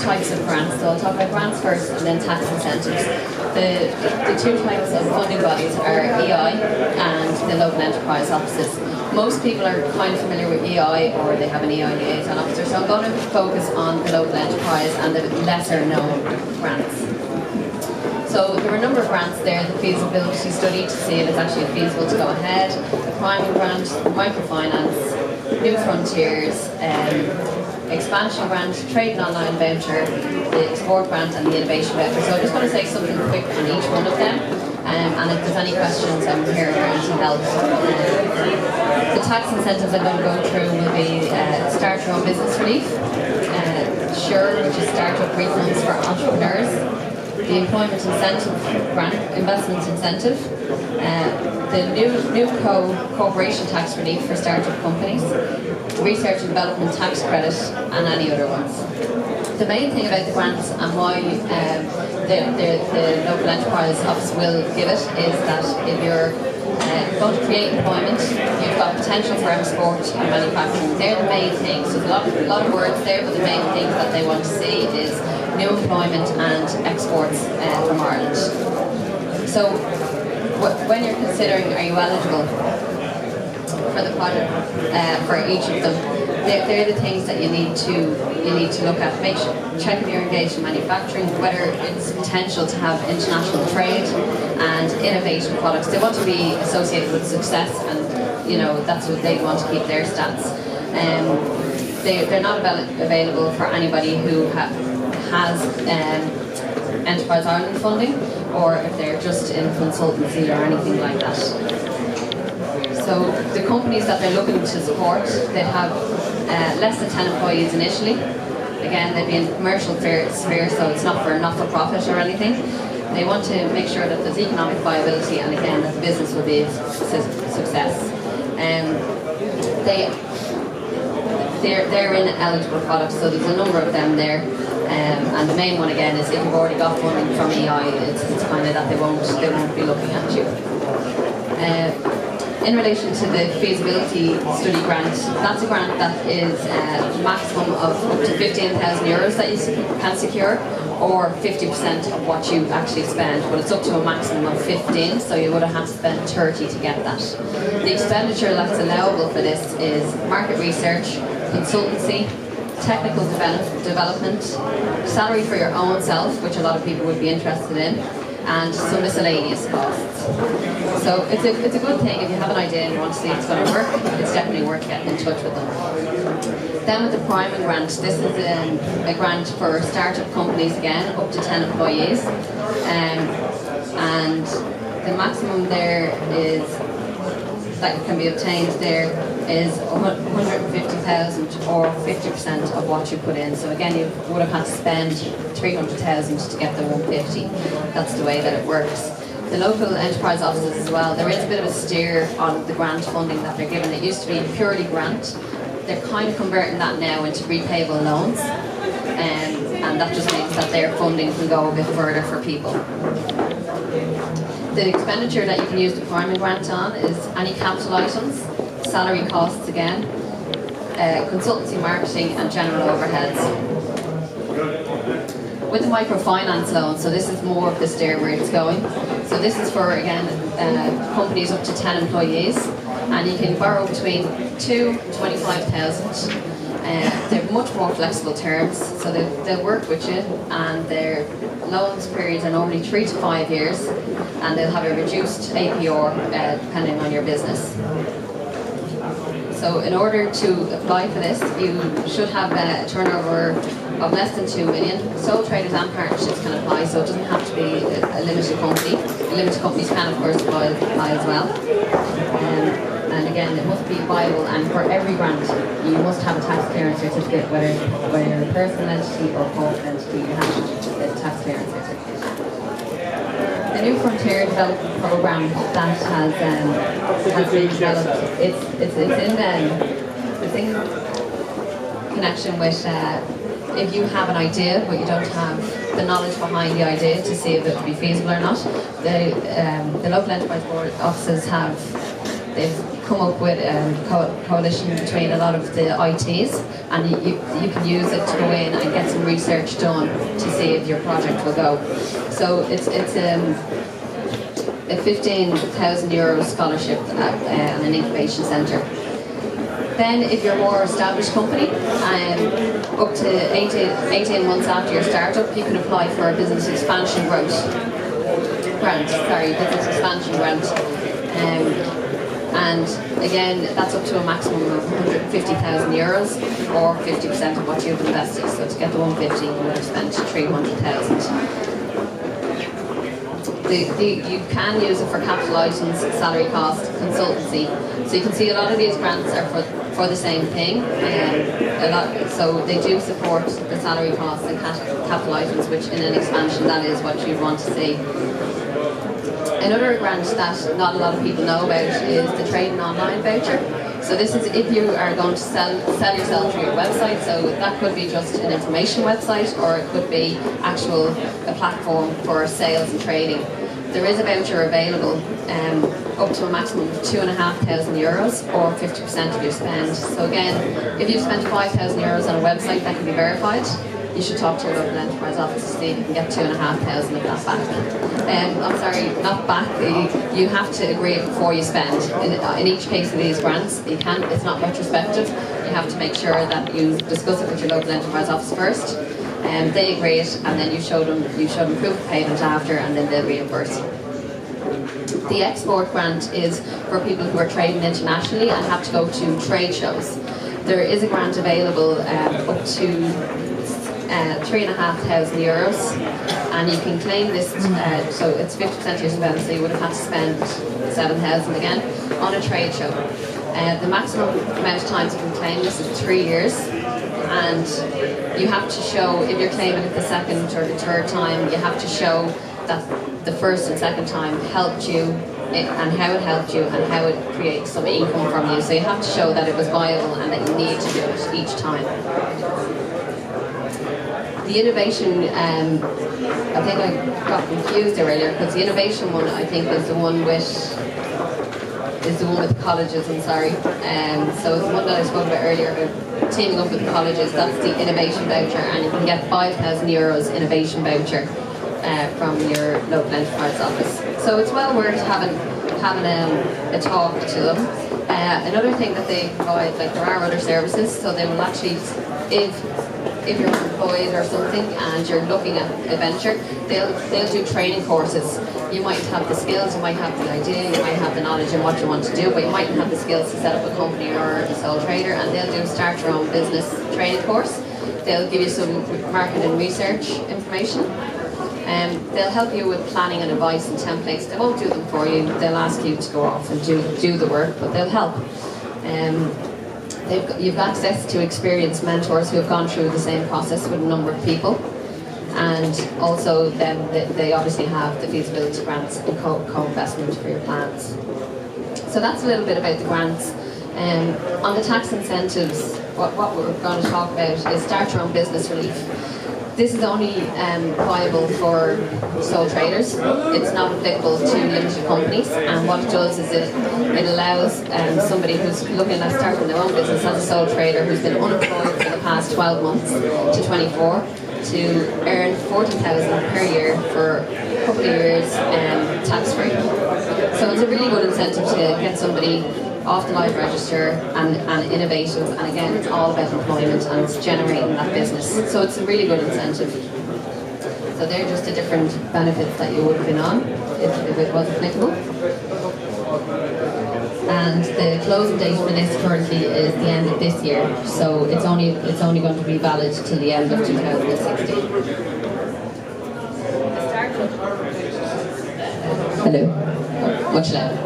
types of grants. So I'll talk about grants first and then tax incentives. The two types of funding bodies are EI and the local enterprise offices. Most people are kind of familiar with EI, or they have an EI liaison officer, so I'm going to focus on the local enterprise and the lesser known grants. So there were a number of grants there: the feasibility study to see if it's actually feasible to go ahead, the priming grant, microfinance, New Frontiers, expansion grant, trade and online voucher, the export grant and the innovation voucher. So I'm just going to say something quick on each one of them, and if there's any questions, I'm here around to help. The tax incentives I'm going to go through will be start your own business relief, SURE, which is startup refunds for entrepreneurs, the employment incentive grant, investment incentive, the new corporation tax relief for startup companies, research and development tax credit, and any other ones. The main thing about the grants and why the local enterprise office will give it is that if you're going to create employment, you've got potential for export and manufacturing. They're the main things. So there's a lot of words there, but the main things that they want to see is new employment and exports from Ireland. So when you're considering, are you eligible for the project, for each of them, they're the things that you need to look at. Check if you're engaged in manufacturing, whether it's potential to have international trade and innovative products. They want to be associated with success, and that's what they want to keep their stats. They're not available for anybody who has Enterprise Ireland funding, or if they're just in consultancy or anything like that. So the companies that they're looking to support, they have less than 10 employees initially. Again, they'd be in commercial sphere, so it's not for not-for-profit or anything. They want to make sure that there's economic viability, and again, that the business will be a success. They're in eligible products, so there's a number of them there. And the main one again is if you've already got funding from EI, it's kind of that they won't be looking at you. In relation to the feasibility study grant, that's a grant that is a maximum of up to €15,000 that you can secure, or 50% of what you actually spend, but it's up to a maximum of 15, so you would have had to spend 30 to get that. The expenditure that's allowable for this is market research, consultancy, technical development, salary for your own self, which a lot of people would be interested in, and some miscellaneous costs. So it's a good thing if you have an idea and you want to see it's going to work. It's definitely worth getting in touch with them. Then with the priming grant, this is a grant for startup companies again, up to 10 employees, and the maximum there is that can be obtained there is 150,000 or 50% of what you put in. So again, you would have had to spend 300,000 to get the 150. That's the way that it works. The local enterprise offices as well, there is a bit of a steer on the grant funding that they're given. It used to be purely grant. They're kind of converting that now into repayable loans, and that just means that their funding can go a bit further for people. The expenditure that you can use the priming grant on is any capital items, salary costs again, consultancy, marketing and general overheads. With the microfinance loan, so this is more of the steer where it's going. So this is for, again, companies up to 10 employees, and you can borrow between 2 to 25,000. They're much more flexible terms, so they'll work with you, and their loans periods are normally 3 to 5 years, and they'll have a reduced APR depending on your business. So in order to apply for this, you should have a turnover of less than 2 million. Sole traders and partnerships can apply, so it doesn't have to be a limited company. Limited companies can, of course, apply as well. And again, it must be viable, and for every grant, you must have a tax clearance certificate, whether you're a personal entity or corporate entity, you have a tax clearance certificate. The New Frontier Development Programme that has been developed, it's in connection with if you have an idea but you don't have the knowledge behind the idea to see if it would be feasible or not. The local enterprise board offices have they've come up with a coalition between a lot of the ITs, and you can use it to go in and get some research done to see if your project will go. So it's a €15,000 scholarship at an incubation centre. Then if you're a more established company, up to 18 months after your startup, you can apply for a business expansion grant. Business expansion grant. And again, that's up to a maximum of €150,000 or 50% of what you've invested. So to get the 150, you would have spent 300,000. You can use it for capital items, salary cost, consultancy. So you can see a lot of these grants are for the same thing. So they do support the salary costs and capital items, which in an expansion, that is what you'd want to see. Another grant that not a lot of people know about is the Trading Online voucher. So this is if you are going to sell yourself through your website. So that could be just an information website, or it could be a platform for sales and trading. There is a voucher available up to a maximum of €2,500 or 50% of your spend. So again, if you've spent €5,000 on a website that can be verified, you should talk to your local enterprise office to see if you can get €2,500 of that back. I'm sorry, not back. You have to agree it before you spend. In each case of these grants, it's not retrospective. You have to make sure that you discuss it with your local enterprise office first, and they agree it, and then you show them proof of payment after, and then they'll reimburse you. The export grant is for people who are trading internationally and have to go to trade shows. There is a grant available up to €3,500, and you can claim this. So it's 50% of your spend. So you would have had to spend 7,000 again on a trade show. The maximum amount of times you can claim this is 3 years, and you have to show, if you're claiming it the second or the third time, you have to show that the first and second time helped you, and how it helped you, and how it creates some income from you. So you have to show that it was viable and that you need to do it each time. The innovation, I think I got confused earlier, because the innovation one, I think, is the one with colleges. I'm sorry. So it's the one that I spoke about earlier, about teaming up with colleges. That's the innovation voucher, and you can get €5,000 innovation voucher from your local enterprise office. So it's well worth having a talk to them. Another thing that they provide, like there are other services, so they will actually, if you're employed or something and you're looking at a venture, they'll do training courses. You might have the skills, you might have the idea, you might have the knowledge in what you want to do, but you mightn't have the skills to set up a company or a sole trader, and they'll do a start your own business training course. They'll give you some market and research information. They'll help you with planning and advice and templates. They won't do them for you. They'll ask you to go off and do the work, but they'll help. You've access to experienced mentors who have gone through the same process with a number of people, and also then they obviously have the feasibility grants and co-investment for your plans. So that's a little bit about the grants. On the tax incentives, what we're going to talk about is start your own business relief. This is only viable for sole traders. It's not applicable to limited companies, and what it does is it allows somebody who's looking at starting their own business as a sole trader who's been unemployed for the past 12 months to 24 to earn $40,000 per year for a couple of years tax-free. So it's a really good incentive to get somebody off the live register and innovative, and again it's all about employment and it's generating that business. So it's a really good incentive. So they're just the different benefits that you would have been on if it was applicable. And the closing date for this currently is the end of this year, so it's only going to be valid till the end of 2016. Hello. Much louder.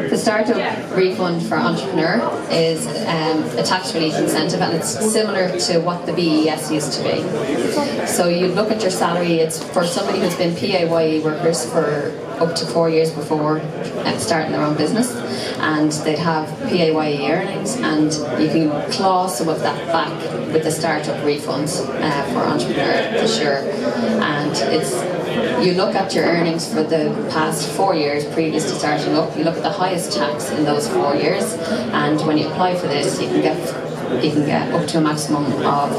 The startup refund for entrepreneur is a tax relief incentive, and it's similar to what the BES used to be. So you look at your salary, it's for somebody who's been PAYE workers for up to 4 years before starting their own business, and they'd have PAYE earnings, and you can claw some of that back with the startup refunds for entrepreneur this year. And you look at your earnings for the past 4 years previous to starting up, you look at the highest tax in those 4 years, and when you apply for this, you can get up to a maximum of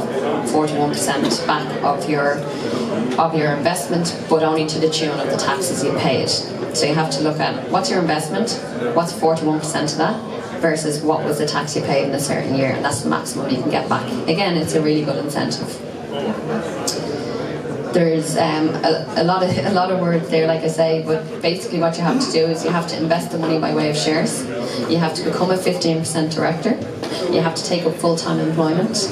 41% back of your investment, but only to the tune of the taxes you paid. So you have to look at what's your investment, what's 41% of that, versus what was the tax you paid in a certain year, and that's the maximum you can get back. Again, it's a really good incentive. There's a lot of words there, like I say, but basically what you have to do is you have to invest the money by way of shares. You have to become a 15% director. You have to take up full-time employment.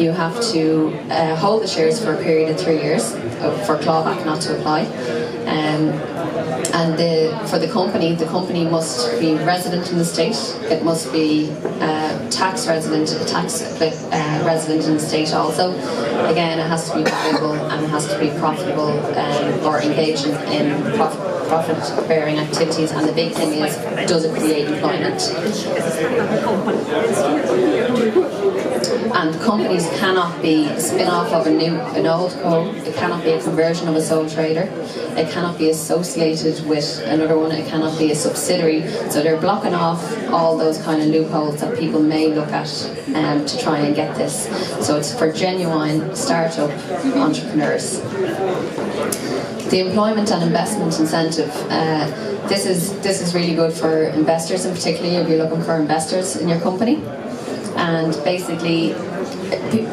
You have to hold the shares for a period of 3 years for clawback not to apply. For the company must be resident in the state. It must be tax resident in the state also. Again, it has to be viable and it has to be profitable or engaging in profit-bearing activities. And the big thing is, does it create employment? And companies cannot be a spin-off of an old co. It cannot be a conversion of a sole trader. It cannot be associated with another one. It cannot be a subsidiary. So they're blocking off all those kind of loopholes that people may look at to try and get this. So it's for genuine startup entrepreneurs. The employment and investment incentive. This is really good for investors, and particularly if you're looking for investors in your company. And basically,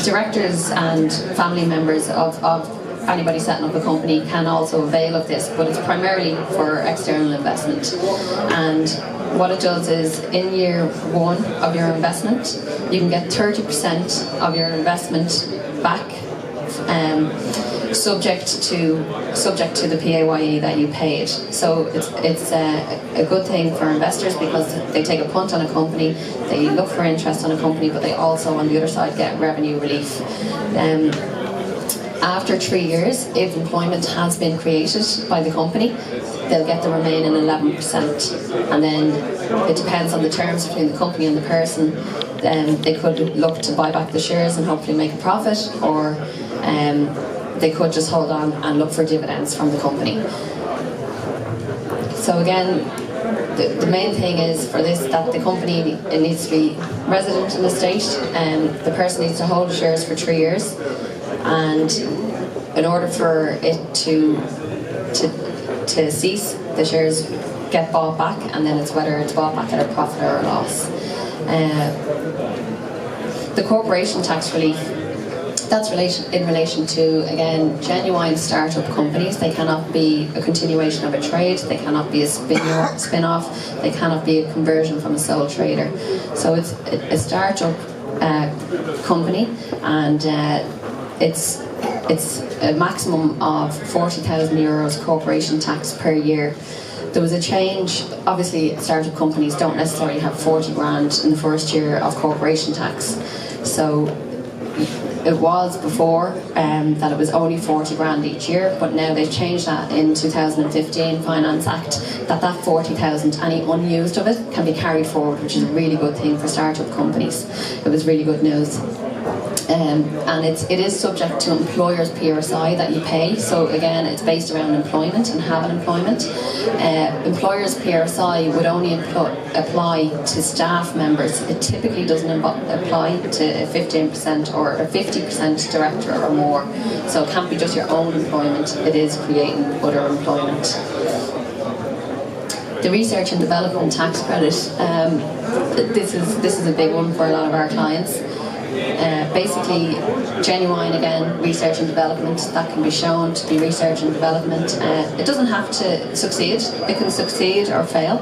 directors and family members of anybody setting up a company can also avail of this, but it's primarily for external investment. And what it does is, in year 1 of your investment, you can get 30% of your investment back, subject to the PAYE that you paid. So it's a good thing for investors because they take a punt on a company, they look for interest on a company, but they also on the other side get revenue relief. After 3 years, if employment has been created by the company, they'll get the remaining 11%. And then it depends on the terms between the company and the person. Then they could look to buy back the shares and hopefully make a profit, or they could just hold on and look for dividends from the company. So again, the main thing is for this that the company, it needs to be resident in the state, and the person needs to hold the shares for 3 years. And in order for it to cease, the shares get bought back, and then it's whether it's bought back at a profit or a loss. The corporation tax relief, that's in relation to, again, genuine startup companies. They cannot be a continuation of a trade, they cannot be a spin-off, they cannot be a conversion from a sole trader. So it's a startup company, and it's a maximum of 40,000 euros corporation tax per year. There was a change. Obviously, startup companies don't necessarily have 40 grand in the first year of corporation tax. So it was before that it was only 40 grand each year, but now they've changed that in 2015 Finance Act, that 40,000, any unused of it, can be carried forward, which is a really good thing for startup companies. It was really good news. And it is subject to employer's PRSI that you pay. So again, it's based around employment and having employment. Employer's PRSI would only apply to staff members. It typically doesn't apply to a 15% or a 50% director or more. So it can't be just your own employment, it is creating other employment. The research and development tax credit, this is a big one for a lot of our clients. Basically, genuine, again, research and development, that can be shown to be research and development. It doesn't have to succeed. It can succeed or fail,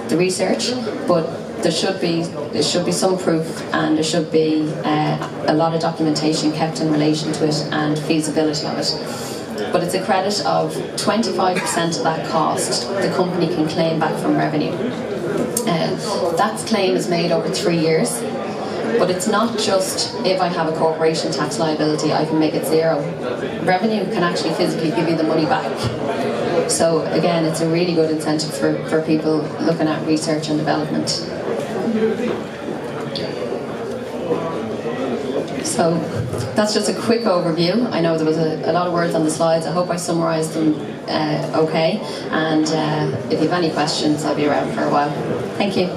the research, but there should be some proof, and there should be a lot of documentation kept in relation to it and feasibility of it. But it's a credit of 25% of that cost the company can claim back from revenue. That claim is made over 3 years. But it's not just if I have a corporation tax liability, I can make it zero. Revenue can actually physically give you the money back. So again, it's a really good incentive for people looking at research and development. So that's just a quick overview. I know there was a lot of words on the slides. I hope I summarised them okay. And if you have any questions, I'll be around for a while. Thank you.